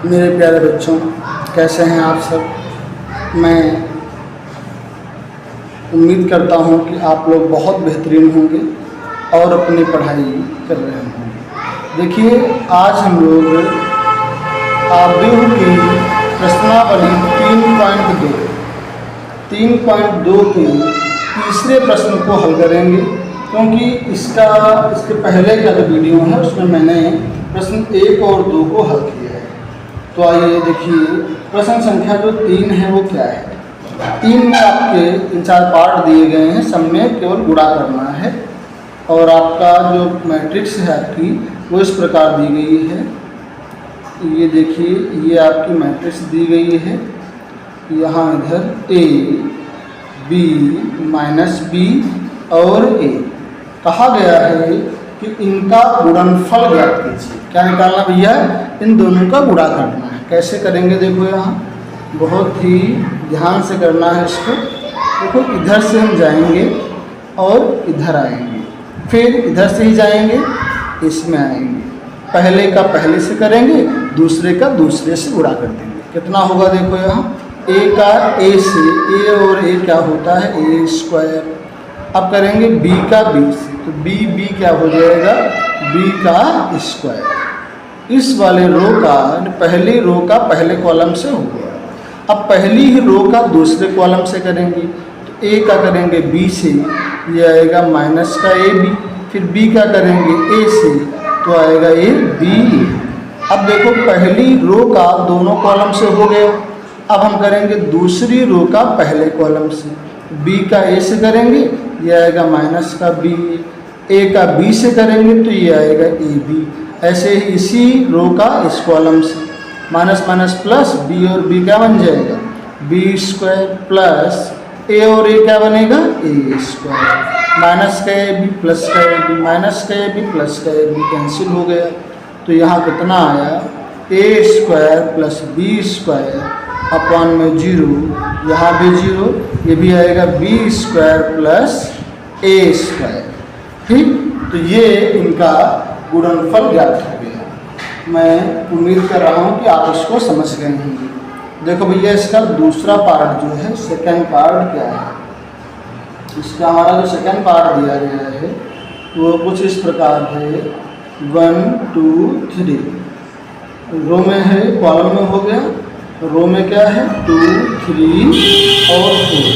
मेरे प्यारे बच्चों, कैसे हैं आप सब। मैं उम्मीद करता हूं कि आप लोग बहुत बेहतरीन होंगे और अपनी पढ़ाई कर रहे होंगे। देखिए, आज हम लोग आव्यूह की प्रश्नावली 3.2 के तीसरे प्रश्न को हल करेंगे, क्योंकि इसके पहले का जो वीडियो है उसमें मैंने प्रश्न 1 और 2 को हल किया है। तो आइए देखिए, प्रश्न संख्या जो 3 है वो क्या है। 3 में आपके 3-4 पार्ट दिए गए हैं, सब में केवल गुणा करना है और आपका जो मैट्रिक्स है आपकी वो इस प्रकार दी गई है। ये देखिए, ये आपकी मैट्रिक्स दी गई है। यहाँ इधर A, B, -B और A कहा गया है कि इनका गुणनफल ज्ञात कीजिए। क्या निकालना भैया? इन दोनों का गुणा करना है। कैसे करेंगे देखो, यहाँ बहुत ही ध्यान से करना है इसको। देखो, इधर से हम जाएंगे और इधर आएंगे, फिर इधर से ही जाएंगे, इसमें आएंगे। पहले का पहले से करेंगे, दूसरे का दूसरे से गुणा कर देंगे। कितना होगा देखो, यहाँ A का A से, A और A क्या होता है? A²। अब करेंगे B का B से, तो B क्या हो जाएगा? B का स्क्वायर। इस वाले रो का, पहली रो का पहले कॉलम से हो गया। अब पहली ही रो का दूसरे कॉलम से करेंगे, तो A का करेंगे B से, ये आएगा माइनस का AB। फिर B का करेंगे A से, तो आएगा AB। अब देखो, पहली रो का दोनों कॉलम से हो गया। अब हम करेंगे दूसरी रो का पहले कॉलम से। B का A से करेंगे, ये आएगा माइनस का B। A का B से करेंगे तो ये आएगा AB। ऐसे ही इसी रो का इस कॉलम से माइनस माइनस प्लस B और B क्या बन जाएगा? B² प्लस A और A क्या बनेगा? A²। माइनस का AB प्लस का AB, माइनस का AB प्लस का AB कैंसिल हो गया। तो यहाँ कितना आया? A² प्लस B² अपॉन में 0, यहाँ भी 0, ये भी आएगा B² प्लस A²। ठीक, तो ये इनका गुणनफल ज्ञात हो गया। मैं उम्मीद कर रहा हूँ कि आप इसको समझ गए होंगे। देखो भैया, इसका दूसरा पार्ट जो है, सेकंड पार्ट क्या है? इसका हमारा जो सेकंड पार्ट दिया गया है वो कुछ इस प्रकार है। 1 2 3 रो में है, कॉलम में हो गया। रो में क्या है? 2 3 और 4।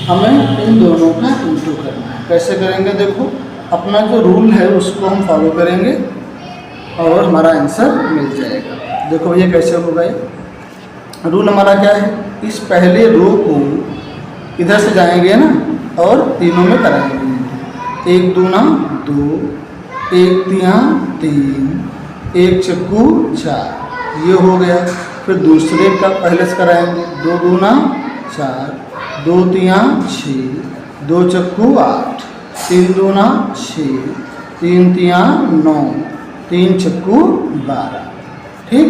हमें इन दोनों का इंटू करना है। कैसे करेंगे? देखो, अपना जो रूल है उसको हम फॉलो करेंगे और हमारा आंसर मिल जाएगा। देखो ये कैसे होगा। ये रूल हमारा क्या है? इस पहले रो को इधर से जाएंगे ना और तीनों में कराएंगे। 1 दूना 2, 1 तिया 3, 1 चक्कू 4, ये हो गया। फिर दूसरे का पहले से कराएंगे। 2 दूना 4, 2 तिया 6, 2 चक्कू 8, 3 दूना 6, 3 तिया 9, 3 चक्कू 12। ठीक,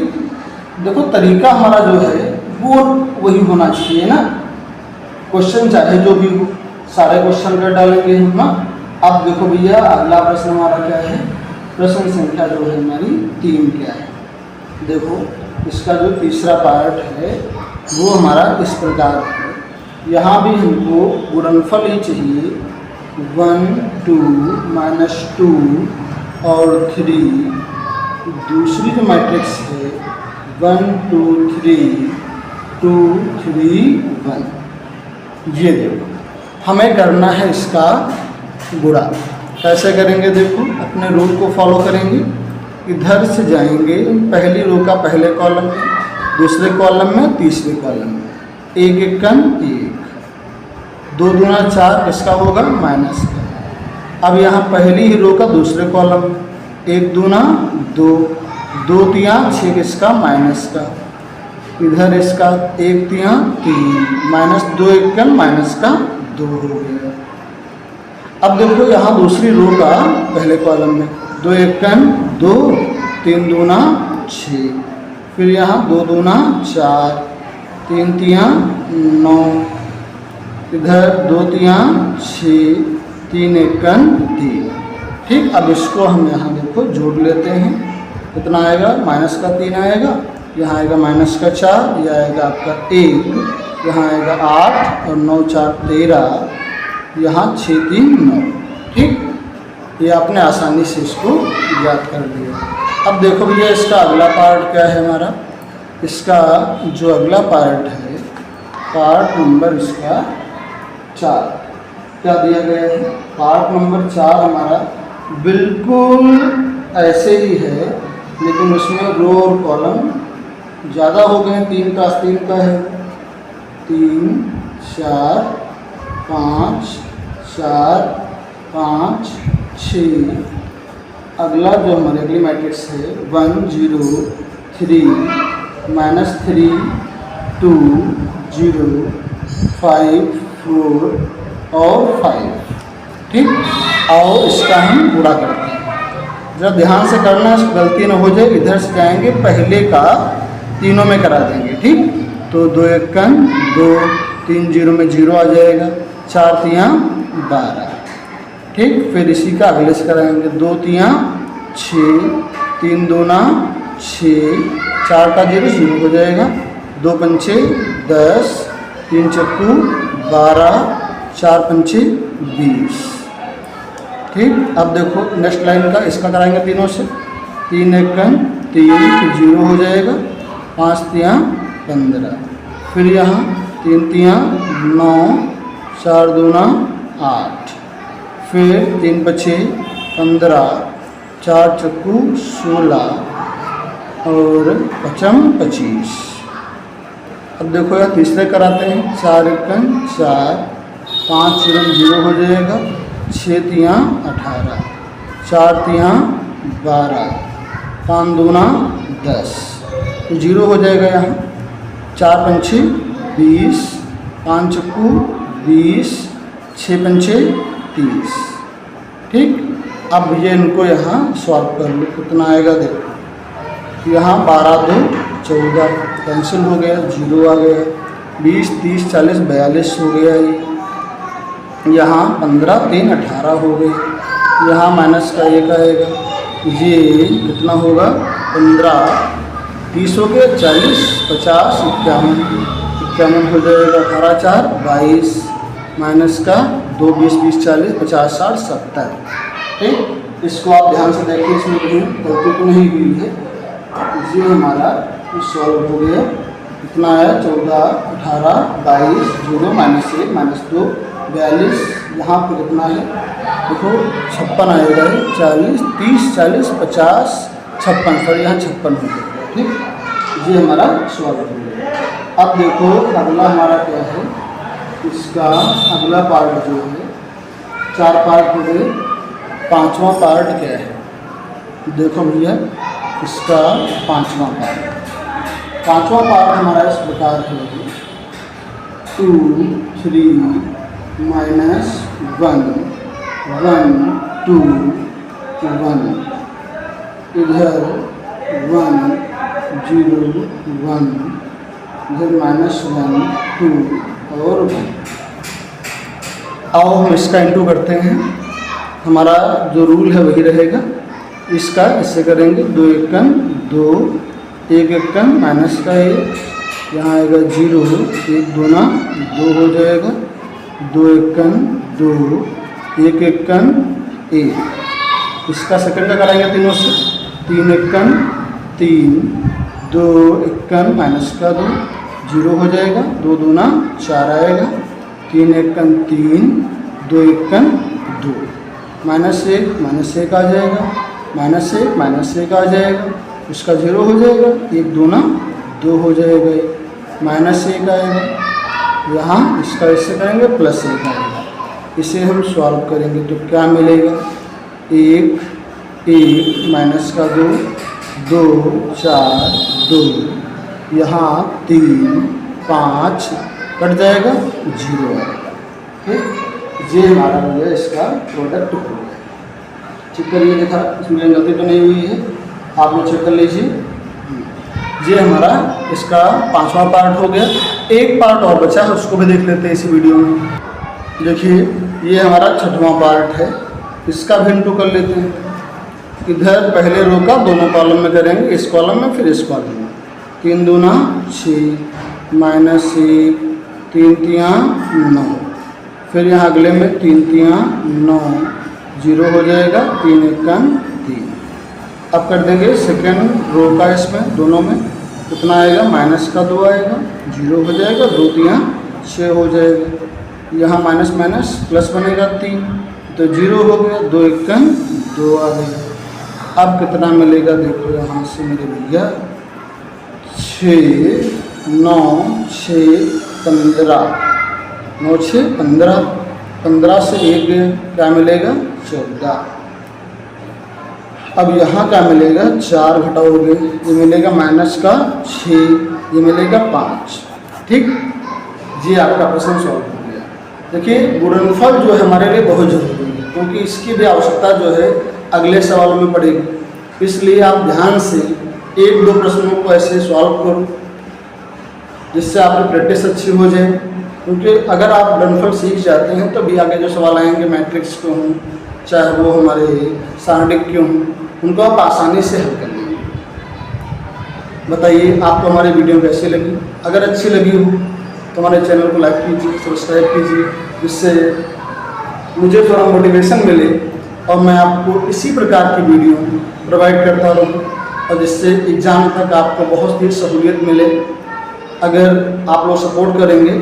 देखो तरीका हमारा जो है वो वही होना चाहिए ना। क्वेश्चन चाहे जो भी हो, सारे क्वेश्चन कर डालेंगे हम ना। अब देखो भैया, अगला प्रश्न हमारा क्या है? प्रश्न संख्या जो है हमारी 3 क्या है? देखो, इसका जो तीसरा पार्ट है वो हमारा इस प्रकार है। यहाँ भी हमको गुणनफल ही चाहिए। 1 2 -2 और 3। दूसरी जो मैट्रिक्स है 1 2 3 2 3 1। ये देखो, हमें करना है इसका गुणा। कैसे करेंगे? देखो, अपने रूल को फॉलो करेंगे। इधर से जाएंगे, पहली रो का पहले कॉलम में, दूसरे कॉलम में, तीसरे कॉलम में। 1 एकन 1, 2 दूना 4 किसका होगा? माइनस का। अब यहाँ पहली ही रो का दूसरे कॉलम, 1 दूना 2, 2 तिया 6 किसका? माइनस का। इधर इसका 1 तिया 3, माइनस 2 एकन माइनस का 2 हो गया। अब देखो, यहाँ दूसरी रो का पहले कॉलम में 2 एकन 2, 3 दूना 6, फिर यहाँ 2 दूना 4, 3 तिया 9, इधर 2 तिया 6, 3 एकन 3। ठीक, अब इसको हम यहाँ देखो जोड़ लेते हैं। कितना आएगा? माइनस का 3 आएगा यहाँ आएगा माइनस का 4, यह आएगा आपका 1, यहाँ आएगा 8 और 9 4 13, यहाँ 6 3 9। ठीक, ये आपने आसानी से इसको याद कर लिया। अब देखो भैया इसका अगला पार्ट क्या है हमारा। इसका जो अगला पार्ट है, पार्ट नंबर इसका 4, क्या दिया गया है। पार्ट नंबर 4 हमारा बिल्कुल ऐसे ही है, लेकिन उसमें रो और कॉलम ज़्यादा हो गए। 3 का 3 का है, 3 4 5 4 5 6। अगला जो हमारे अगली मैट्रिक्स है 1 0 3 -3 2 0 5 4 और 5। ठीक, आओ इसका हम गुणा करते हैं। जरा ध्यान से करना, गलती ना हो जाए। इधर से जाएंगे, पहले का तीनों में करा देंगे। ठीक, तो 2 1 2, 3 0 में 0 आ जाएगा, 4 3 12। ठीक, फिर इसी का अगले से कराएंगे। 2 3 6, 3 2 6, 4 का 0 0 हो जाएगा, 2 5 10, 3 4 12, 4 5 20। ठीक, अब देखो नेक्स्ट लाइन का इसका कराएंगे तीनों से। 3 1 3, फिर 0 हो जाएगा, 5 3 15, फिर यहाँ 3 3 9, 4 2 8, फिर 3 5 15, 4 4 16 और 5 25। अब देखो यार तीसरे कराते हैं। 4 1 4, 5 0 हो जाएगा, 6 3 18, 4 3 12, 5 2 10, 0 हो जाएगा यहाँ, 4 5 20, 5 4 20, 6 5 30। ठीक, अब ये इनको यहाँ सॉल्व कर लो, कितना आएगा देखो। यहाँ 12 2 14 कैंसिल हो गया, 0 आ गया। 20 30 40 42 हो गया ये। यहाँ 15 3 18 हो गए। यहाँ माइनस का 1 आएगा, ये कितना होगा 15 30 हो गया, 40 50 51 हो जाएगा। 18 4 22, माइनस का 2 20 20 40 50 60 70। ठीक, इसको आप ध्यान से देखिए, इसमें कहीं गलती तो नहीं हुई है। ये हमारा सॉल्व हो गया। कितना आया 14 18 22 0 -1 -2 42। यहाँ पे कितना है देखो 56 आएगा, 40 30 40 50 56, फिर यहाँ 56 हो जाएगा। ठीक, ये हमारा सॉल्व हो गया। अब देखो अगला हमारा क्या है। इसका अगला पार्ट जो है, 4 पार्ट हो गए, 5वां पार्ट क्या है देखो भैया। इसका 5वां पार्ट हमारा इस प्रकार है 2 3 -1 1 2 1, इधर 1 0 1, इधर -1 2 और 1। आओ हम इसका इंटू करते हैं। हमारा जो रूल है वही रहेगा। इसका इससे करेंगे, 2 1 2, 1 1 माइनस का 1, यहाँ आएगा 0, 1 2 2 हो जाएगा, 2 1 2, 1 1 1। इसका सेकंड का कराएंगे तीनों से। 3 1 3, 2 1 माइनस का 2, 0 हो जाएगा, 2 2 4 आएगा, 3 1 3, 2 1 2, -1 आ जाएगा, -1 आ जाएगा, उसका 0 हो जाएगा, 1 2 2 हो जाएगा, -1 आएगा। यहाँ इसका इससे करेंगे +1 आएगा। इसे हम सॉल्व करेंगे तो क्या मिलेगा 1 1 माइनस का 2 2 4 2, यहाँ 3 5 कट जाएगा, 0 आएगा। ठीक, ये हमारा हो गया इसका प्रोडक्ट हो गया। चेक करिए, देखा इसमें गलती तो नहीं हुई है, आप लोग चेक कर लीजिए। ये हमारा इसका 5वां पार्ट हो गया। एक पार्ट और बचा है, उसको भी देख लेते हैं इसी वीडियो में। देखिए ये हमारा 6वां पार्ट है, इसका भी इंटू कर लेते हैं। इधर पहले रो का दोनों कॉलम में करेंगे, इस कॉलम में फिर इस कॉलम में। 3 दूना 6 माइनस 1 3 तियाँ 9, फिर यहाँ अगले में 3 तियाँ 9 0 हो जाएगा, 3 एकम 3। अब कर देंगे सेकेंड रो का, इसमें दोनों में कितना आएगा, माइनस का 2 आएगा, 0 हो जाएगा, 2 तियाँ 6 हो जाएगा, यहाँ माइनस माइनस प्लस बनेगा 3, तो 0 हो गया, 2 एकम 2 आ गया। अब कितना मिलेगा देखो यहाँ से मेरे भैया, 6 9 6 15, 9 6 15, 15 से 1 गया, क्या मिलेगा 14। अब यहाँ क्या मिलेगा, 4 घटाओगे, ये मिलेगा माइनस का 6, ये मिलेगा 5। ठीक जी, आपका प्रश्न सॉल्व हो गया। देखिए गुणनफल जो है हमारे लिए बहुत ज़रूरी है, क्योंकि इसकी भी आवश्यकता जो है अगले सवालों में पड़ेगी। इसलिए आप ध्यान से 1-2 प्रश्नों को ऐसे सॉल्व करो, जिससे आपकी प्रैक्टिस अच्छी हो जाए। क्योंकि अगर आप गुणनफल सीख जाते हैं तो भी आगे जो सवाल आएंगे मैट्रिक्स के हों, चाहे वो हमारे सारणिक के हों, उनको आप आसानी से हल कर लेंगे। बताइए आपको हमारी वीडियो कैसी लगी? अगर अच्छी लगी हो तो हमारे चैनल को लाइक कीजिए, सब्सक्राइब कीजिए, जिससे मुझे थोड़ा मोटिवेशन मिले और मैं आपको इसी प्रकार की वीडियो प्रोवाइड करता रहूँ, और जिससे एग्ज़ाम तक आपको बहुत ही सहूलियत मिले। अगर आप लोग सपोर्ट करेंगे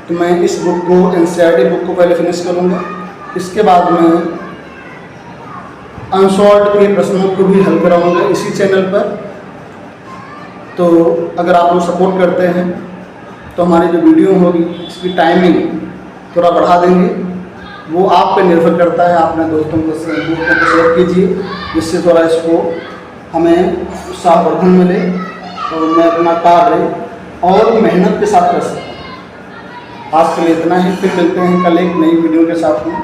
तो मैं इस बुक को, NCERT बुक को पहले फिनिश करूँगा, इसके बाद मैं अनसॉल्व्ड के प्रश्नों को भी हल कराऊँगा इसी चैनल पर। तो अगर आप लोग सपोर्ट करते हैं तो हमारी जो वीडियो होगी इसकी टाइमिंग थोड़ा बढ़ा देंगे, वो आप पे निर्भर करता है। अपने दोस्तों को शेयर कीजिए, जिससे थोड़ा इसको हमें उत्साहवर्धन मिले और मैं अपना कार्य और मेहनत के साथ कर सकूँ। आज के लिए इतना ही, फिर मिलते हैं कल एक नई वीडियो के साथ में।